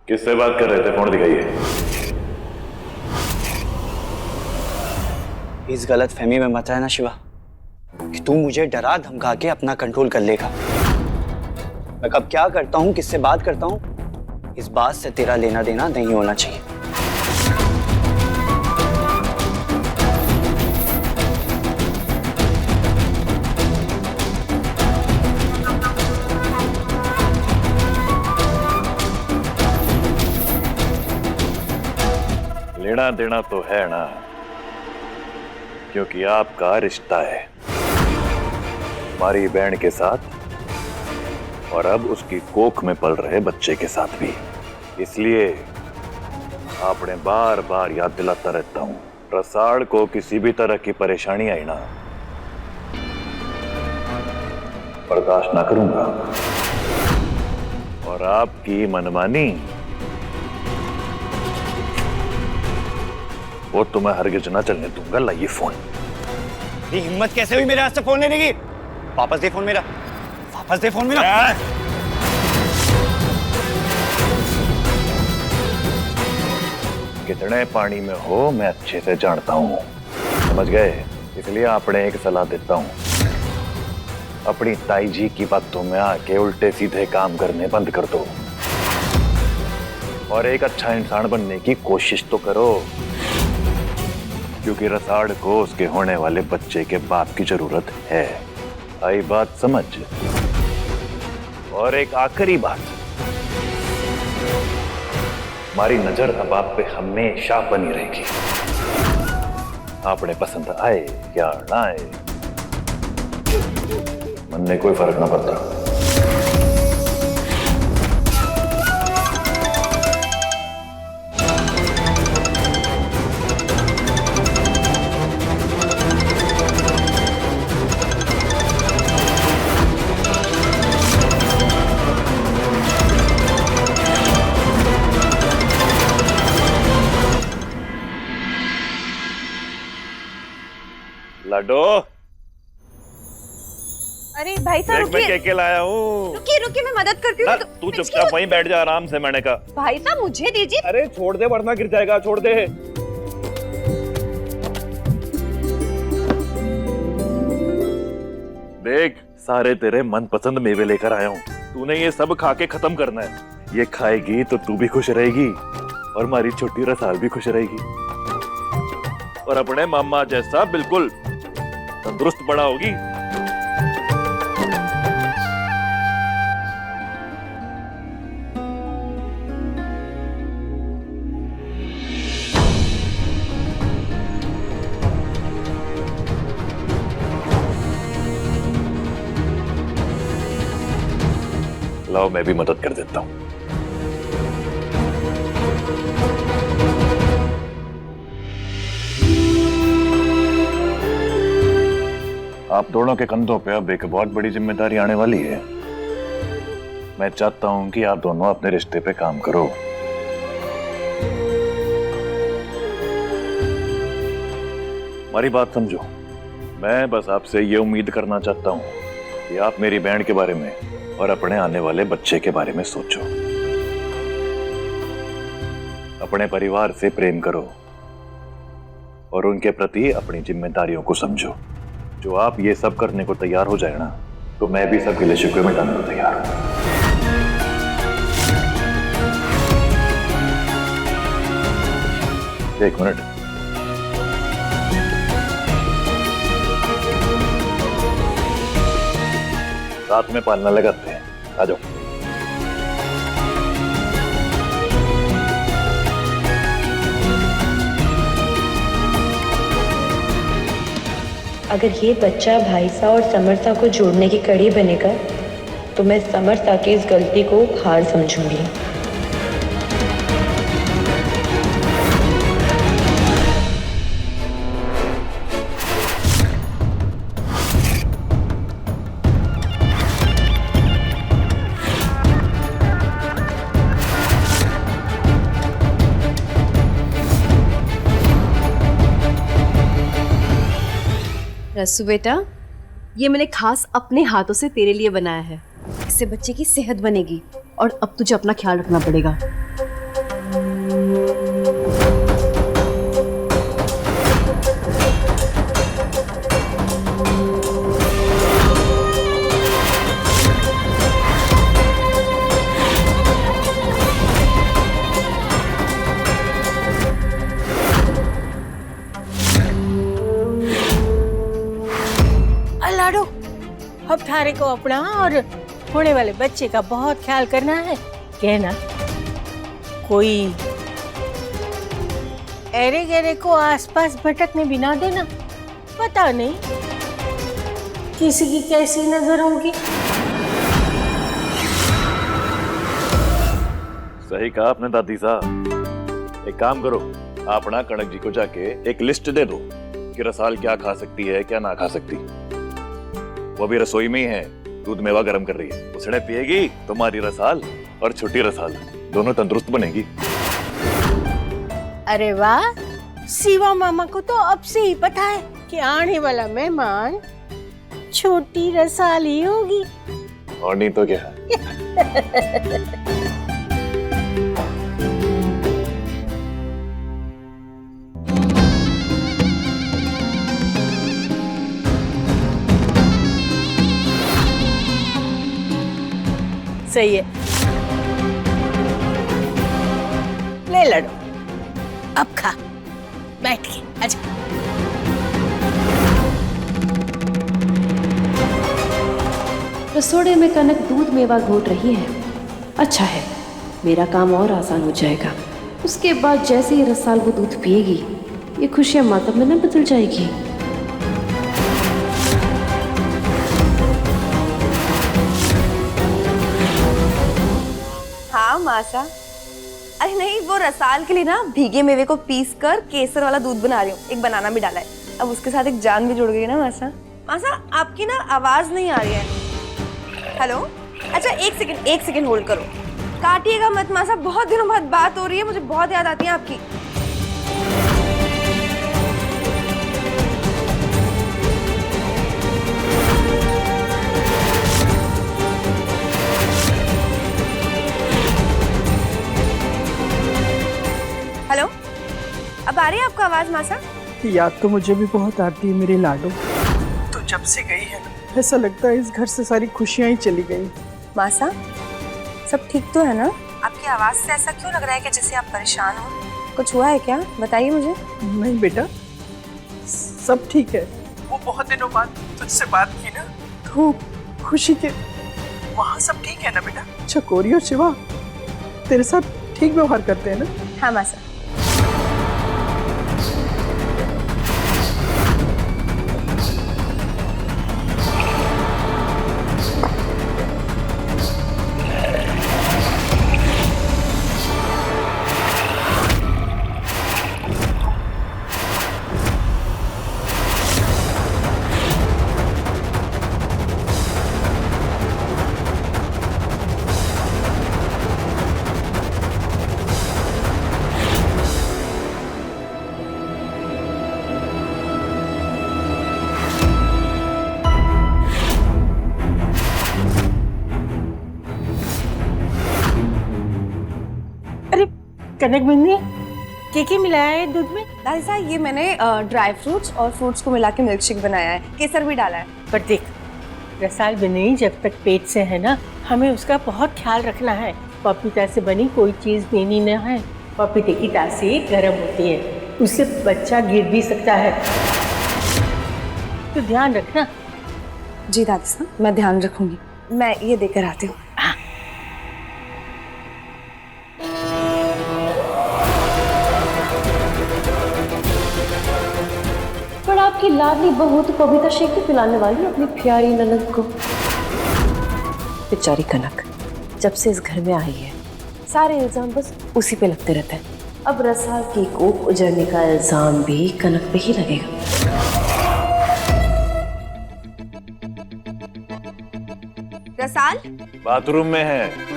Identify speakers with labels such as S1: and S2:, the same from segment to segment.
S1: किससे बात कर रहे थे? फोन दिखाइए।
S2: इस गलत फहमी में मत रहना शिवा कि तू मुझे डरा धमका के अपना कंट्रोल कर लेगा। मैं कब क्या करता हूँ, किससे बात करता हूँ, इस बात से तेरा लेना देना नहीं होना चाहिए।
S1: लेना देना तो है ना, क्योंकि आपका रिश्ता है हमारी बहन के साथ और अब उसकी कोख में पल रहे बच्चे के साथ भी। इसलिए आपने बार बार याद दिलाता रहता हूं, रसाड़ को किसी भी तरह की परेशानी आई ना, बर्दाश्त ना करूंगा। और आपकी मनमानी वो तो मैं हरगिज ना चलने दूंगा। लाइए फोन।
S2: ये हिम्मत कैसे हुई मेरे हाथ से फोन लेने की? वापस दे फोन मेरा, वापस दे फोन मेरा।
S1: कितने पानी में हो मैं अच्छे से जानता हूं, समझ गए? इसलिए आपने एक सलाह देता हूं, अपनी ताई जी की बातों में आके उल्टे सीधे काम करने बंद कर दो और एक अच्छा इंसान बनने की कोशिश तो करो, क्योंकि रसाड़ को उसके होने वाले बच्चे के बाप की जरूरत है। आई बात समझ? और एक आखिरी बात, हमारी नजर अब आप पे हमेशा बनी रहेगी। आपने पसंद आए या ना आए, मन में कोई फर्क ना पड़ता। लाडो,
S3: अरे भाई साहब रुकिए।
S1: मैं के लाया हूँ।
S3: रुकिए रुकिए, मैं मदद करती हूँ।
S1: तू चुपचाप वहीं बैठ जा आराम से, मैंने कहा।
S3: भाई साहब मुझे दीजिए।
S1: अरे छोड़ दे वरना गिर जाएगा, छोड़ दे। देख, सारे तेरे मनपसंद मेवे लेकर आया हूँ, तूने ये सब खा के खत्म करना है। ये खाएगी तो तू भी खुश रहेगी और हमारी छोटी रसाल भी खुश रहेगी और अपने मामा जैसा बिल्कुल तंदुरुस्त बड़ा होगी। लाओ मैं भी मदद कर देता हूं। आप दोनों के कंधों पे अब एक बहुत बड़ी जिम्मेदारी आने वाली है। मैं चाहता हूं कि आप दोनों अपने रिश्ते पे काम करो। हमारी बात समझो। मैं बस आपसे ये उम्मीद करना चाहता हूं कि आप मेरी बहन के बारे में और अपने आने वाले बच्चे के बारे में सोचो। अपने परिवार से प्रेम करो और उनके प्रति अपनी जिम्मेदारियों को समझो। जो आप ये सब करने को तैयार हो जाए ना, तो मैं भी सबके लिए शिकवे मिटाने को तैयार हूं। एक मिनट। साथ में पालना लगाते हैं, आ जाओ।
S4: अगर ये बच्चा भाईसा और समरसा को जोड़ने की कड़ी बनेगा तो मैं समरसा की इस गलती को हार समझूंगी।
S3: रसू बेटा, ये मैंने खास अपने हाथों से तेरे लिए बनाया है। इससे बच्चे की सेहत बनेगी और अब तुझे अपना ख्याल रखना पड़ेगा।
S5: लाडो, अब थारे को अपना और होने वाले बच्चे का बहुत ख्याल करना है। कहना कोई एरे गहरे को आसपास भटकने भी ना देना। पता नहीं किसी की कैसी नजर होगी।
S1: सही कहा आपने दादी साहब। एक काम करो, आप ना कनक जी को जाके एक लिस्ट दे दो कि रसाल क्या खा सकती है क्या ना खा सकती। वो भी रसोई में ही है, दूध मेवा गर्म कर रही है। उसने पिएगी तो हमारी रसाल और छोटी रसाल दोनों तंदुरुस्त बनेगी।
S5: अरे वाह, शिवा मामा को तो अब से ही पता है कि आने वाला मेहमान छोटी रसाल ही होगी।
S1: और नहीं तो क्या।
S5: सही है, ले लड़ो, अब खा, बैठ के आजा।
S3: रसोड़े में कनक दूध मेवा घोट रही है। अच्छा है, मेरा काम और आसान हो जाएगा। उसके बाद जैसे ही रसाल वो दूध पिएगी, ये खुशियां मातम में न बदल जाएगी।
S6: हाँ मासा, अरे नहीं, वो रसाल के लिए ना भीगे मेवे को पीस कर केसर वाला दूध बना रही हूँ। एक बनाना भी डाला है, अब उसके साथ एक जान भी जुड़ गई ना मासा। मासा आपकी ना आवाज नहीं आ रही है। हेलो, अच्छा एक सेकंड होल्ड करो, काटिएगा मत मासा, बहुत दिनों बाद बात हो रही है, मुझे बहुत याद आती है आपकी। हेलो, अब आ रही है आपको आवाज मासा?
S7: याद तो मुझे भी बहुत आती है मेरे लाडो। तो जब से गई है ना, ऐसा लगता है इस घर से सारी खुशियां ही चली गई।
S6: मासा, सब ठीक तो है ना? आपकी आवाज से ऐसा क्यों लग रहा है कि जैसे आप परेशान हो? कुछ हुआ है क्या? बताइए मुझे।
S7: नहीं बेटा, सब ठीक है। वो बहुत दिनों बाद तुझसे बात की ना, तो खुशी के वहाँ सब ठीक है ना बेटा? अच्छा, कोरी और शिवा तेरे साथ ठीक व्यवहार करते हैं ना?
S6: हाँ मासा।
S5: कनक बिन्नी, क्या मिलाया है दूध में?
S6: दादी साहब, ये मैंने ड्राई फ्रूट्स और फ्रूट्स को मिला के मिल्क शेक बनाया है, केसर भी डाला है।
S5: पर देख रसाल बिन्नी, जब तक पेट से है ना, हमें उसका बहुत ख्याल रखना है। पपीता से बनी कोई चीज देनी न है। पपीते की तासीर गर्म होती है, उससे बच्चा गिर भी सकता है, तो ध्यान रखना।
S6: जी दादी साहब, मैं ध्यान रखूंगी। मैं ये देकर आती हूँ।
S3: पर आपकी लाडली बहू तो पपीता शेक भी पिलाने वाली है अपनी प्यारी ननद को। बेचारी कनक जब से इस घर में आई है, सारे इल्जाम बस उसी पे लगते रहते हैं। अब रसाल की कोख उजड़ने का इल्जाम भी कनक पे ही लगेगा।
S6: रसाल
S1: बाथरूम में है।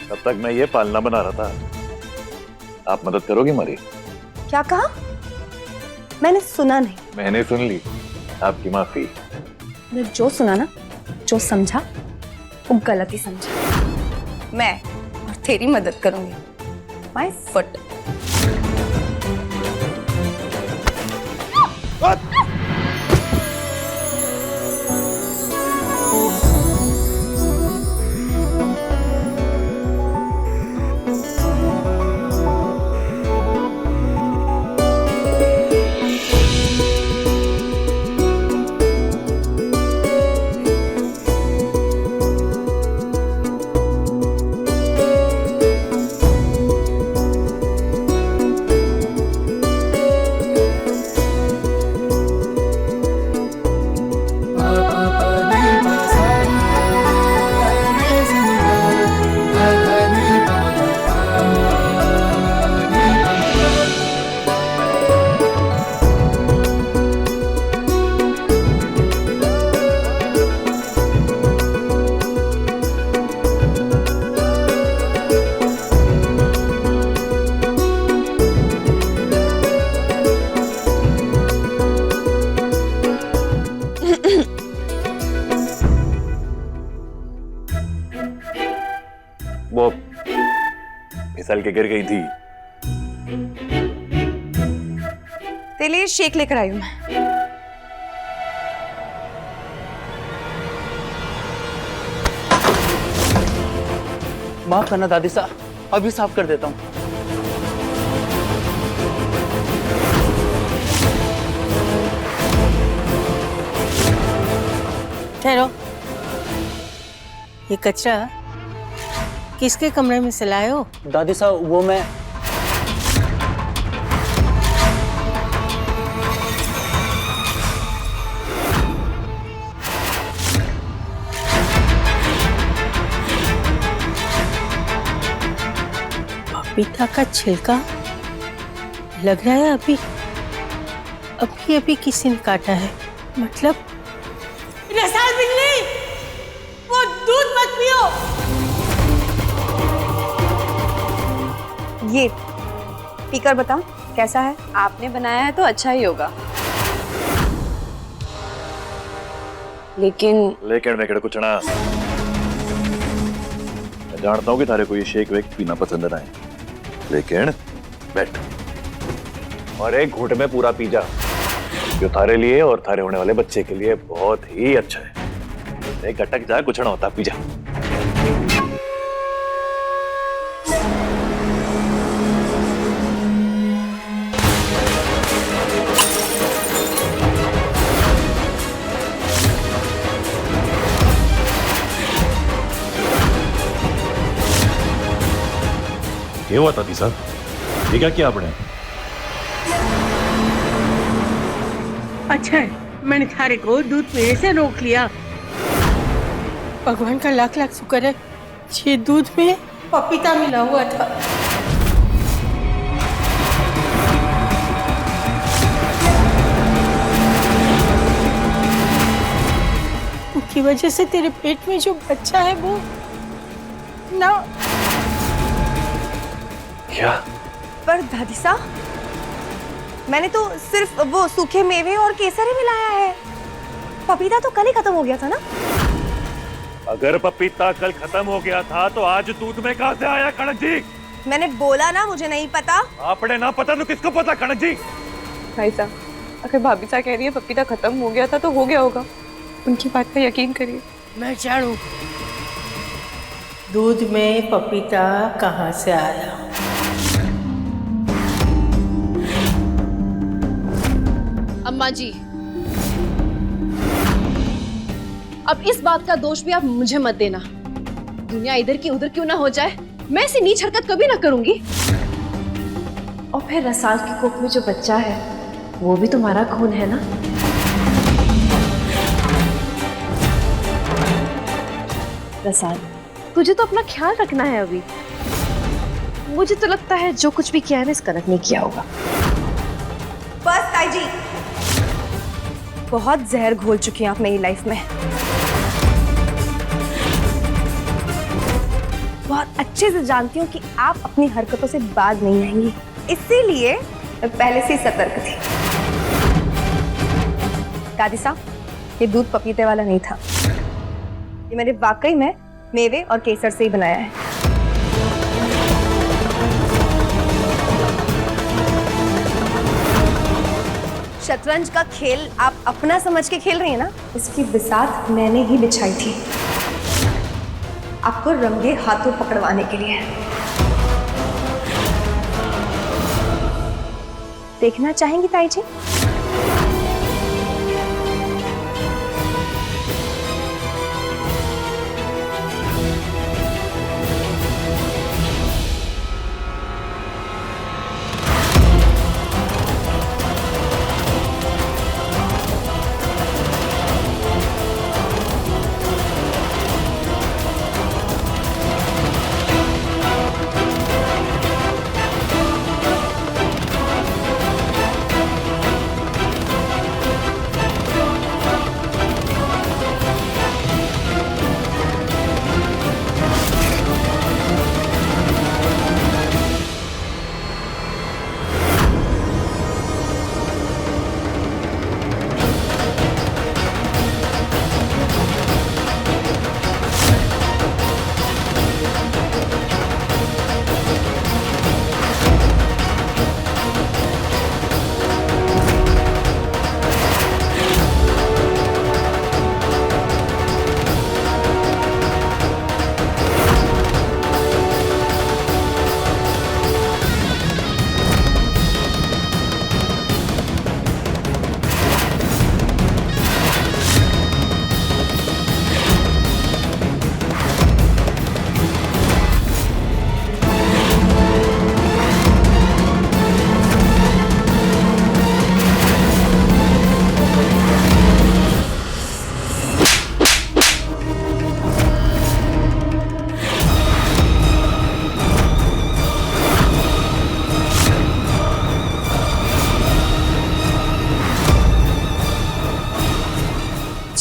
S1: तब तक मैं ये पालना बना रहा था। आप मदद करोगी हमारी?
S6: क्या कहा? मैंने सुना नहीं।
S1: मैंने सुन ली, आपकी माफी।
S6: मैं जो सुना ना, जो समझा, वो गलत ही समझा। मैं और तेरी मदद करूंगी। My foot.
S1: के गिर गई थी।
S6: तेरे लिए शेक लेकर आई हूँ मैं।
S2: माफ करना दादी साहब, अभी साफ कर देता हूँ।
S5: ठहरो, ये कचरा किसके कमरे में से लाए हो?
S2: दादी साहब वो मैं
S5: पपीता का छिलका लग रहा है। अभी अभी अभी किसी ने काटा है। मतलब रसाल बिल्ली, वो दूध मत पियो।
S6: ये पीकर बता कैसा है।
S3: आपने बनाया है तो अच्छा ही होगा, लेकिन
S1: मैं कुछ ना, मैं जानता हूँ कि थारे को ये शेक वेक पीना पसंद ना है, लेकिन बैठ और एक घूंट में पूरा पी जा, जो थारे लिए और थारे होने वाले बच्चे के लिए बहुत ही अच्छा है। एक गटक जा, कुछ ना होता, पी जा।
S8: ये हुआ दादी साहब, ये क्या किया आपने?
S5: अच्छा है मैंने थारे को दूध पीने से रोक लिया। भगवान का लाख लाख शुक्र है, ये दूध में पपीता मिला हुआ था। उसकी वजह से तेरे पेट में जो बच्चा है वो ना।
S1: क्या?
S6: पर दादी साहब, मैंने तो सिर्फ वो सूखे मेवे और केसर ही मिलाया है। पपीता तो कल ही खत्म हो गया था ना।
S1: अगर पपीता कल खत्म हो गया था तो आज दूध में कहां से आया कनक जी?
S6: मैंने बोला ना मुझे नहीं पता।
S1: आपने ना पता तो किसको पता कनक जी?
S9: भाई साहब, अगर भाभी साहब कह रही है पपीता खत्म हो गया था तो हो गया होगा, उनकी बात पर यकीन करिए।
S5: मैं जानू दूध में पपीता कहाँ से आया।
S3: अम्मा जी, अब इस बात का दोष भी आप मुझे मत देना। दुनिया इधर की उधर क्यों ना हो जाए, मैं ऐसी नीच हरकत कभी ना करूंगी। और फिर रसाल की कोख में जो बच्चा है वो भी तुम्हारा खून है ना। रसाल, तुझे तो अपना ख्याल रखना है। अभी मुझे तो लगता है जो कुछ भी किया है ना, इस कनक ने किया होगा।
S6: बस ताई जी, बहुत जहर घोल चुकी हैं आप मेरी लाइफ में। बहुत अच्छे से जानती हूँ कि आप अपनी हरकतों से बाज नहीं आएंगी, इसीलिए मैं पहले से ही सतर्क थी। दादी साहब, ये दूध पपीते वाला नहीं था, ये मैंने वाकई में मेवे और केसर से ही बनाया है। शतरंज का खेल आप अपना समझ के खेल रही हैं ना, उसकी बिसात मैंने ही बिछाई थी आपको रंगे हाथों पकड़वाने के लिए। देखना चाहेंगी ताई जी?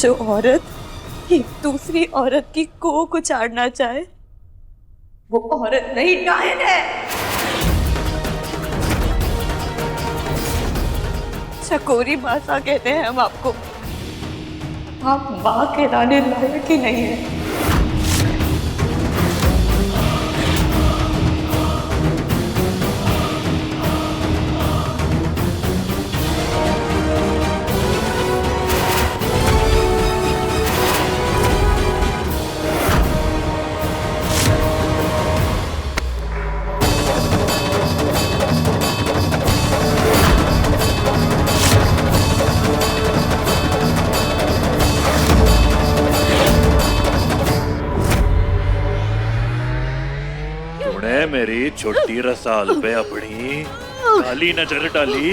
S9: जो औरत एक दूसरी औरत की कोख उचाड़ना चाहे वो औरत नहीं डायन है। चकोरी मासा कहते हैं हम आपको। आप माँ कहलाने लायक ही नहीं है।
S1: तूने मेरी छोटी रसाल पे अपनी काली नजर डाली।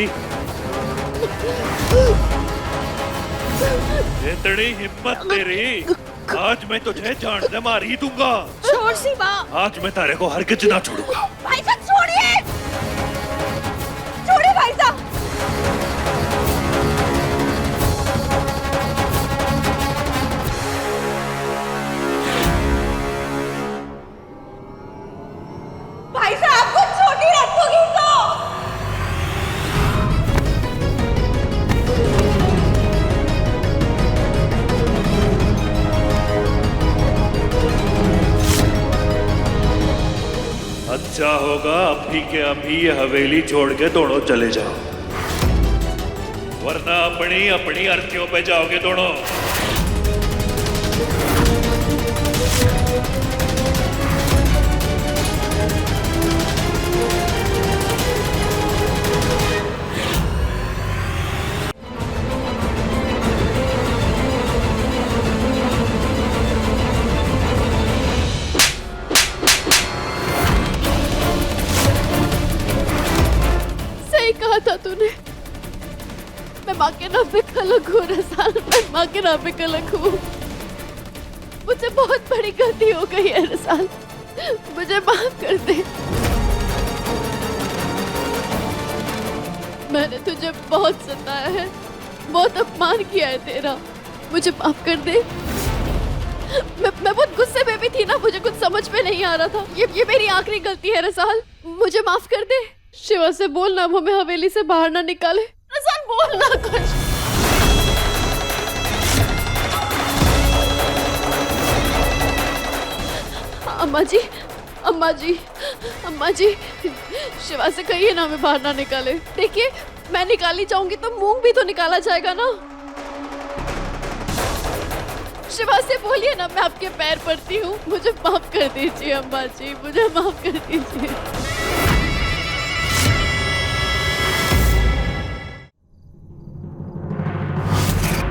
S1: इतनी हिम्मत तेरी, आज मैं तुझे जान से मार ही दूंगा।
S3: छोड़ शिवा।
S1: आज मैं तारे को हरगिज ना छोड़ूंगा।
S3: भाई साहब छोड़िए, छोड़िए भाई साहब। भाई साहब आपको छोटी रखोगी तो
S1: अच्छा होगा अभी के अभी ये हवेली छोड़ के दोनों चले जाओ, वरना अपनी अपनी अर्थियों पे जाओगे दोनों।
S3: कहा था तूने, मैं माँ के नाम पे कलंक हूँ रसाल, मैं माँ के नाम पे कलंक हूँ। मुझसे बहुत बड़ी गलती हो गई है रसाल, मुझे माफ कर दे। मैंने तुझे बहुत सताया है, बहुत अपमान किया है तेरा, मुझे माफ कर दे। मैं बहुत गुस्से में भी थी ना, मुझे कुछ समझ में नहीं आ रहा था। ये मेरी आखिरी गलती है रसाल, मुझे माफ कर दे। शिवा से बोलना हमें हवेली से बाहर ना निकाले। रसाल बोलना कुछ। अम्मा जी, अम्मा जी, अम्मा जी, शिवा से कहिए ना हमें बाहर ना निकाले। देखिए मैं निकाली जाऊंगी तो मूंग भी तो निकाला जाएगा ना। शिवा से बोलिए ना, मैं आपके पैर पड़ती हूँ, मुझे माफ कर दीजिए अम्मा जी, मुझे माफ कर दीजिए।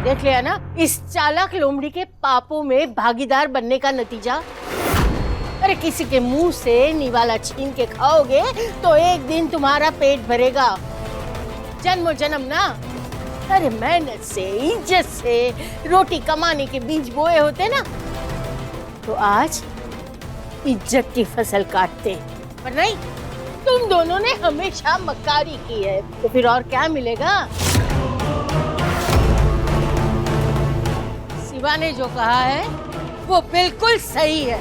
S5: देख लिया ना इस चालाक लोमड़ी के पापों में भागीदार बनने का नतीजा। अरे किसी के मुंह से निवाला छीन के खाओगे तो एक दिन तुम्हारा पेट भरेगा, जन्मों जन्म ना। अरे मेहनत से इज्जत से रोटी कमाने के बीज बोए होते ना, तो आज इज्जत की फसल काटते, पर नहीं, तुम दोनों ने हमेशा मक्कारी की है, तो फिर और क्या मिलेगा। शिवा ने जो कहा है वो बिल्कुल सही है।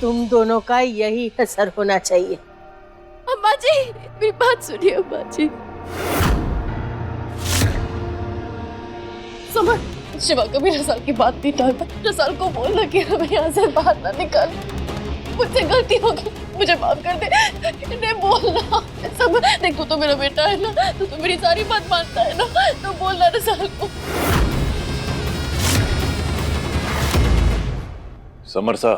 S5: तुम दोनों का यही असर होना चाहिए।
S3: अम्मा जी मेरी बात सुनिए अम्मा जी। समझ, शिवा कभी रसाल की बात नहीं टालता। रसाल को बोलना कि हमें यहाँ से बाहर ना निकाल, मुझसे गलती हो गई, मुझे माफ कर दे। नहीं बोलना सब, देख तू तो मेरा बेटा है ना, तो मेरी सारी बात मानता है ना, तो बोलना रसाल को।
S1: समरसा,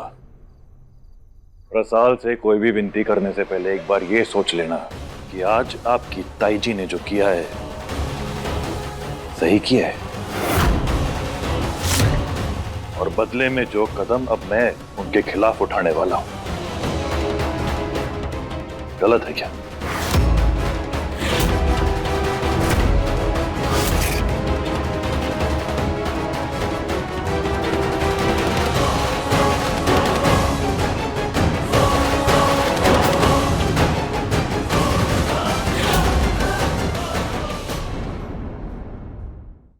S1: रसाल से कोई भी विनती करने से पहले एक बार ये सोच लेना कि आज आपकी ताई जी ने जो किया है सही किया है, और बदले में जो कदम अब मैं उनके खिलाफ उठाने वाला हूं गलत है क्या?